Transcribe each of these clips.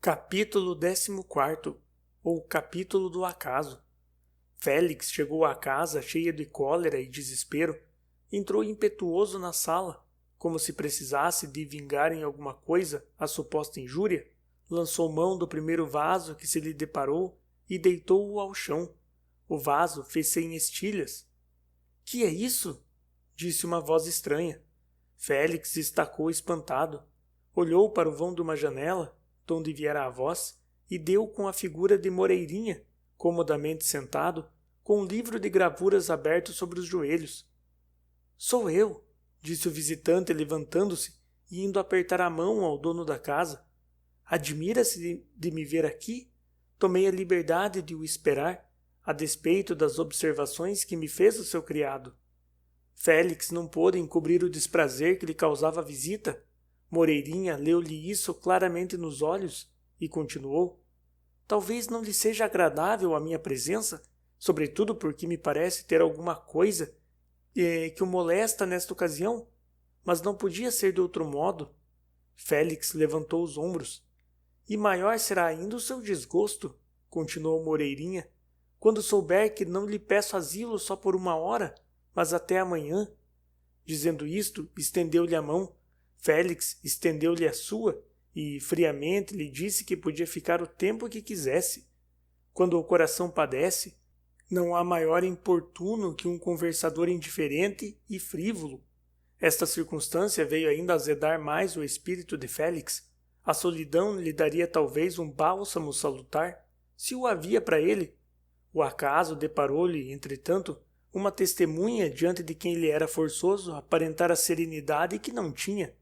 Capítulo 14, ou Capítulo do Acaso. Félix chegou à casa cheia de cólera e desespero. Entrou impetuoso na sala, como se precisasse de vingar em alguma coisa a suposta injúria. Lançou mão do primeiro vaso que se lhe deparou e deitou-o ao chão. O vaso fez-se em estilhas. — Que é isso? Disse uma voz estranha. Félix estacou espantado. Olhou para o vão de uma janela, de onde viera a voz, e deu com a figura de Moreirinha, comodamente sentado, com um livro de gravuras aberto sobre os joelhos. — Sou eu, disse o visitante levantando-se e indo apertar a mão ao dono da casa. — Admira-se de me ver aqui? Tomei a liberdade de o esperar, a despeito das observações que me fez o seu criado. Félix não pôde encobrir o desprazer que lhe causava a visita. Moreirinha leu-lhe isso claramente nos olhos e continuou. Talvez não lhe seja agradável a minha presença, sobretudo porque me parece ter alguma coisa que o molesta nesta ocasião, mas não podia ser de outro modo. Félix levantou os ombros. E maior será ainda o seu desgosto, continuou Moreirinha, quando souber que não lhe peço asilo só por 1 hora, mas até amanhã. Dizendo isto, estendeu-lhe a mão. Félix estendeu-lhe a sua e friamente lhe disse que podia ficar o tempo que quisesse. Quando o coração padece, não há maior importuno que um conversador indiferente e frívolo. Esta circunstância veio ainda azedar mais o espírito de Félix. A solidão lhe daria talvez um bálsamo salutar, se o havia para ele. O acaso deparou-lhe, entretanto, uma testemunha diante de quem lhe era forçoso aparentar a serenidade que não tinha.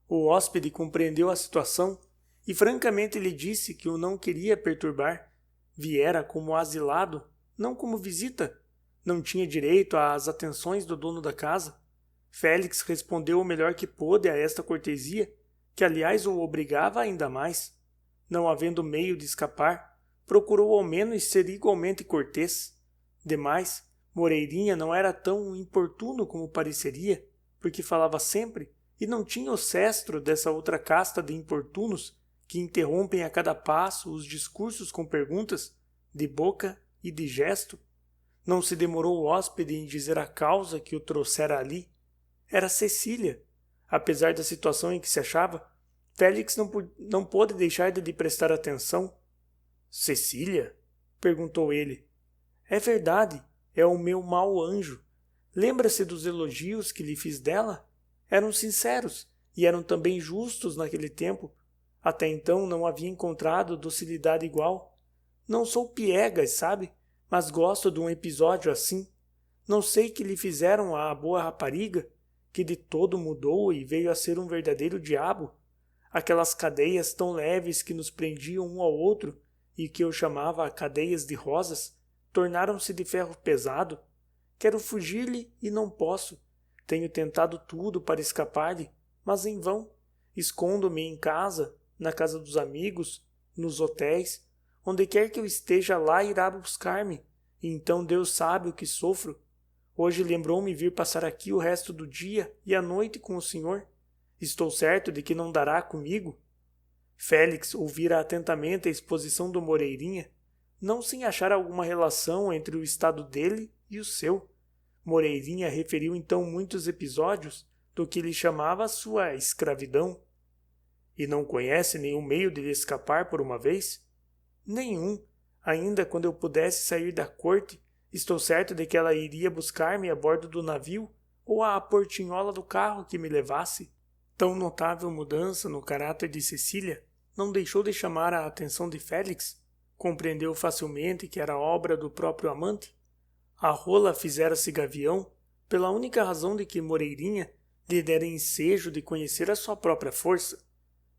O hóspede compreendeu a situação e francamente lhe disse que o não queria perturbar. Viera como asilado, não como visita. Não tinha direito às atenções do dono da casa. Félix respondeu o melhor que pôde a esta cortesia, que aliás o obrigava ainda mais. Não havendo meio de escapar, procurou ao menos ser igualmente cortês. Demais, Moreirinha não era tão importuno como pareceria, porque falava sempre e não tinha o cestro dessa outra casta de importunos que interrompem a cada passo os discursos com perguntas, de boca e de gesto. Não se demorou o hóspede em dizer a causa que o trouxera ali. Era Cecília. Apesar da situação em que se achava, Félix não pôde deixar de lhe prestar atenção. — Cecília? Perguntou ele. — É verdade, é o meu mau anjo. Lembra-se dos elogios que lhe fiz dela? Eram sinceros e eram também justos naquele tempo. Até então não havia encontrado docilidade igual. Não sou piegas, sabe? Mas gosto de um episódio assim. Não sei que lhe fizeram à boa rapariga, que de todo mudou e veio a ser um verdadeiro diabo. Aquelas cadeias tão leves que nos prendiam um ao outro e que eu chamava cadeias de rosas, tornaram-se de ferro pesado. Quero fugir-lhe e não posso. Tenho tentado tudo para escapar-lhe, mas em vão. Escondo-me em casa, na casa dos amigos, nos hotéis. Onde quer que eu esteja, lá irá buscar-me, e então Deus sabe o que sofro. Hoje lembrou-me vir passar aqui o resto do dia e a noite com o senhor. Estou certo de que não dará comigo. Félix ouvira atentamente a exposição do Moreirinha, não sem achar alguma relação entre o estado dele e o seu. Moreirinha referiu então muitos episódios do que ele chamava sua escravidão. — E não conhece nenhum meio de lhe escapar por uma vez? — Nenhum. Ainda quando eu pudesse sair da corte, estou certo de que ela iria buscar-me a bordo do navio ou à portinhola do carro que me levasse. Tão notável mudança no caráter de Cecília não deixou de chamar a atenção de Félix. Compreendeu facilmente que era obra do próprio amante. A rola fizera-se gavião, pela única razão de que Moreirinha lhe dera ensejo de conhecer a sua própria força.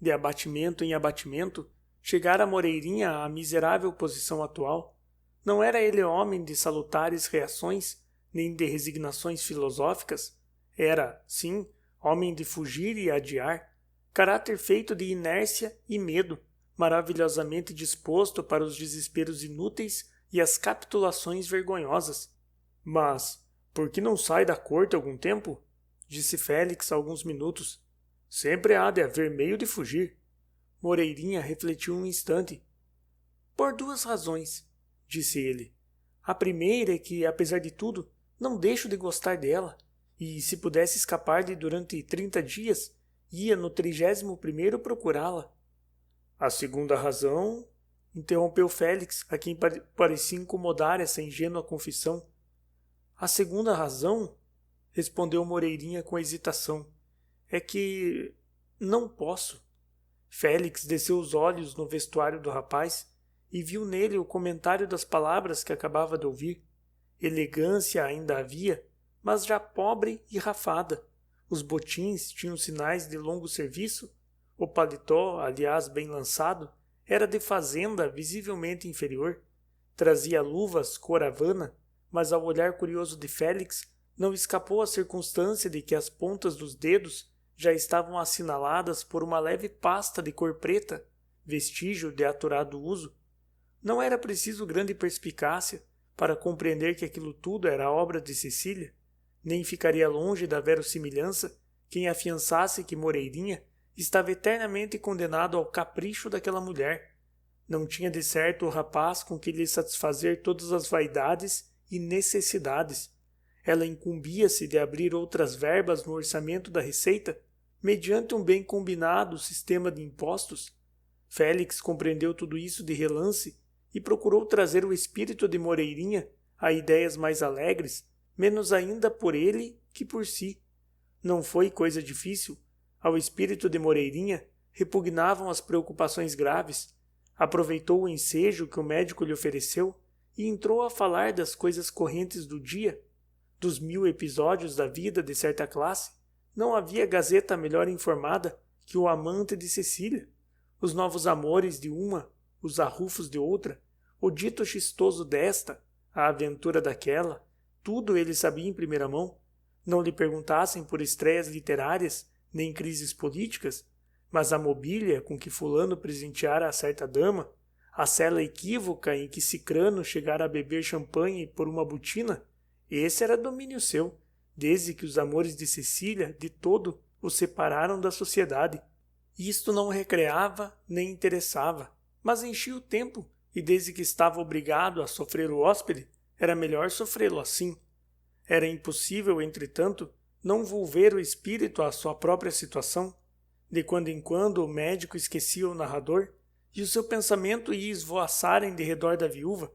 De abatimento em abatimento, chegara Moreirinha à miserável posição atual. Não era ele homem de salutares reações, nem de resignações filosóficas. Era, sim, homem de fugir e adiar, caráter feito de inércia e medo, maravilhosamente disposto para os desesperos inúteis e as capitulações vergonhosas. — Mas, por que não sai da corte algum tempo? Disse Félix há alguns minutos. — Sempre há de haver meio de fugir. Moreirinha refletiu um instante. Por 2 razões, disse ele. A primeira é que, apesar de tudo, não deixo de gostar dela, e se pudesse escapar-lhe durante 30 dias, ia no 31º procurá-la. A segunda razão, interrompeu Félix, a quem parecia incomodar essa ingênua confissão. A segunda razão, respondeu Moreirinha com hesitação, é que não posso. Félix desceu os olhos no vestuário do rapaz e viu nele o comentário das palavras que acabava de ouvir. Elegância ainda havia, mas já pobre e rafada. Os botins tinham sinais de longo serviço. O paletó, aliás bem lançado, era de fazenda visivelmente inferior. Trazia luvas cor havana, mas ao olhar curioso de Félix não escapou a circunstância de que as pontas dos dedos já estavam assinaladas por uma leve pasta de cor preta, vestígio de aturado uso. Não era preciso grande perspicácia para compreender que aquilo tudo era obra de Cecília, nem ficaria longe da verossimilhança quem afiançasse que Moreirinha estava eternamente condenado ao capricho daquela mulher. Não tinha de certo o rapaz com que lhe satisfazer todas as vaidades e necessidades. Ela incumbia-se de abrir outras verbas no orçamento da receita, mediante um bem combinado sistema de impostos. Félix compreendeu tudo isso de relance e procurou trazer o espírito de Moreirinha a ideias mais alegres, menos ainda por ele que por si. Não foi coisa difícil. Ao espírito de Moreirinha repugnavam as preocupações graves. Aproveitou o ensejo que o médico lhe ofereceu e entrou a falar das coisas correntes do dia. Dos 1000 episódios da vida de certa classe, não havia gazeta melhor informada que o amante de Cecília, os novos amores de uma, os arrufos de outra, o dito chistoso desta, a aventura daquela, tudo ele sabia em primeira mão. Não lhe perguntassem por estreias literárias, nem crises políticas, mas a mobília com que fulano presenteara a certa dama, a cela equívoca em que Cicrano chegara a beber champanhe por uma botina, esse era domínio seu, desde que os amores de Cecília, de todo, o separaram da sociedade. Isto não recreava nem interessava, mas enchia o tempo, e desde que estava obrigado a sofrer o hóspede, era melhor sofrê-lo assim. Era impossível, entretanto, não volver o espírito à sua própria situação. De quando em quando o médico esquecia o narrador, e o seu pensamento ia esvoaçar em derredor da viúva.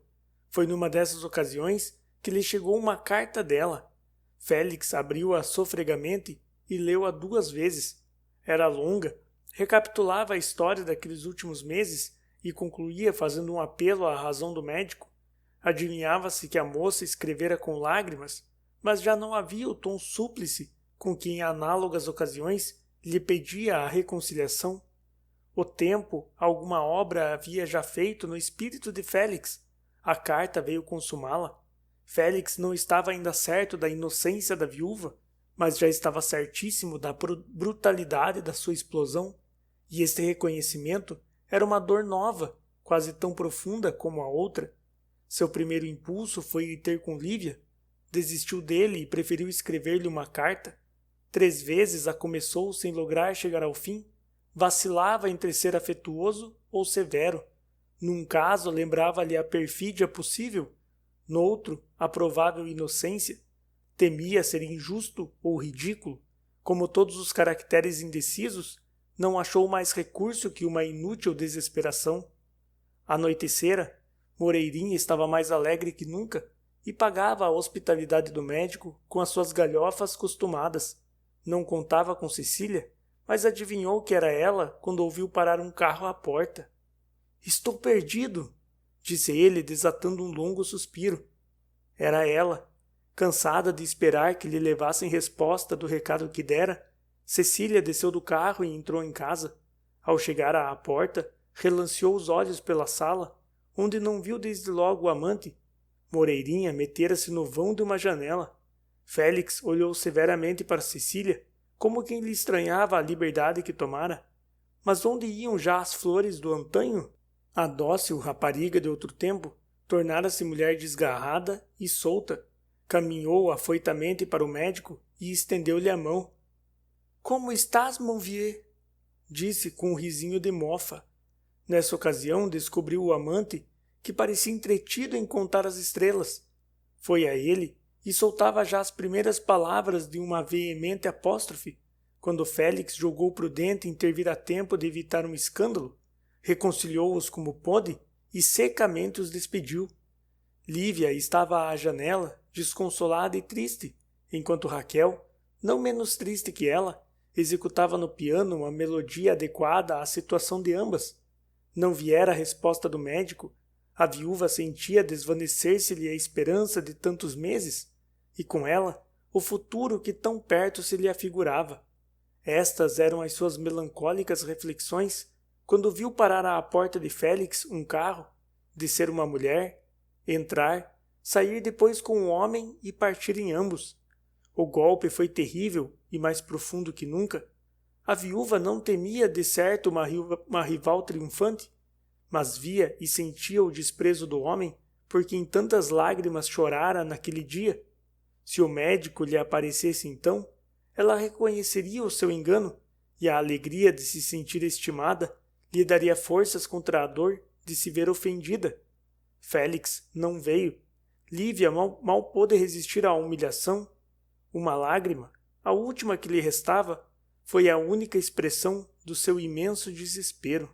Foi numa dessas ocasiões que lhe chegou uma carta dela. Félix abriu-a sofregamente e leu-a 2 vezes. Era longa, recapitulava a história daqueles últimos meses e concluía fazendo um apelo à razão do médico. Adivinhava-se que a moça escrevera com lágrimas, mas já não havia o tom súplice com que em análogas ocasiões lhe pedia a reconciliação. O tempo alguma obra havia já feito no espírito de Félix. A carta veio consumá-la. Félix não estava ainda certo da inocência da viúva, mas já estava certíssimo da brutalidade da sua explosão, e este reconhecimento era uma dor nova, quase tão profunda como a outra. Seu primeiro impulso foi ir ter com Lívia. Desistiu dele e preferiu escrever-lhe uma carta. 3 vezes a começou sem lograr chegar ao fim. Vacilava entre ser afetuoso ou severo. Num caso lembrava-lhe a perfídia possível, noutro a provável inocência. Temia ser injusto ou ridículo. Como todos os caracteres indecisos, não achou mais recurso que uma inútil desesperação. Anoitecera, Moreirinha estava mais alegre que nunca e pagava a hospitalidade do médico com as suas galhofas costumadas. Não contava com Cecília, mas adivinhou que era ela quando ouviu parar um carro à porta. Estou perdido, disse ele, desatando um longo suspiro. Era ela. Cansada de esperar que lhe levassem resposta do recado que dera, Cecília desceu do carro e entrou em casa. Ao chegar à porta, relanceou os olhos pela sala, onde não viu desde logo o amante. Moreirinha metera-se no vão de uma janela. Félix olhou severamente para Cecília, como quem lhe estranhava a liberdade que tomara. Mas onde iam já as flores do antanho? A dócil rapariga de outro tempo tornara-se mulher desgarrada e solta. Caminhou afoitamente para o médico e estendeu-lhe a mão. — Como estás, mon vieux? disse com um risinho de mofa. Nessa ocasião descobriu o amante, que parecia entretido em contar as estrelas. Foi a ele e soltava já as primeiras palavras de uma veemente apóstrofe, quando Félix julgou prudente intervir a tempo de evitar um escândalo, reconciliou-os como pôde e secamente os despediu. Lívia estava à janela, desconsolada e triste, enquanto Raquel, não menos triste que ela, executava no piano uma melodia adequada à situação de ambas. Não viera a resposta do médico, a viúva sentia desvanecer-se-lhe a esperança de tantos meses, e com ela o futuro que tão perto se lhe afigurava. Estas eram as suas melancólicas reflexões quando viu parar à porta de Félix um carro, descer uma mulher, entrar, sair depois com um homem e partirem ambos. O golpe foi terrível e mais profundo que nunca. A viúva não temia de certo uma rival triunfante, mas via e sentia o desprezo do homem por quem tantas lágrimas chorara naquele dia. Se o médico lhe aparecesse então, ela reconheceria o seu engano, e a alegria de se sentir estimada lhe daria forças contra a dor de se ver ofendida. Félix não veio. Lívia mal pôde resistir à humilhação. Uma lágrima, a última que lhe restava, foi a única expressão do seu imenso desespero.